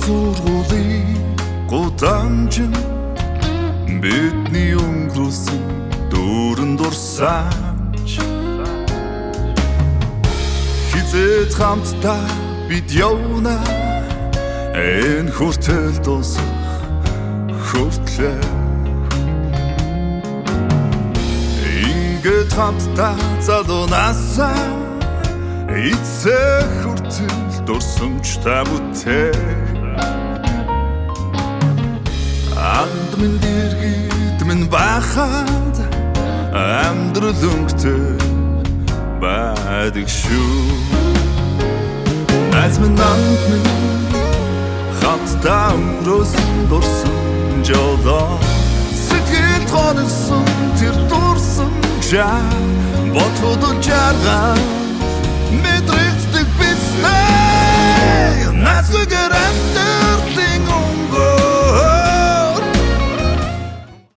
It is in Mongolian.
сургуулийн гудамжин бидний өнгөрөөсөн дүүрэн дурсамж хизээд хамтдаа бид явна энэ хүртэл дуусах хүртлээ ингээд хамтдаа залуунасаа эцэг хүртэл дурсамжтай бүтэй анд минь дэргэд минь бахад амьдрал өнгөтэй байдаг шүү найз минь анд минь хамтдаа өнгөрөөсөн дурсамж олоо сэтгэл тонсон тэр дурсамжаа бодход жаргал